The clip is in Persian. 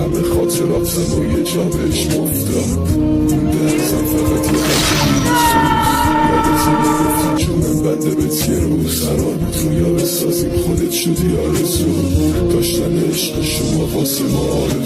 همه خاطراتم و یه جا بهش مفتم مونده ازم فقط یه یادت نگفتی جونم بنده بهت یه روز قرار بود رویا بسازیم خودت شدی آرزو داشتن عشق شما واسه ما آرزو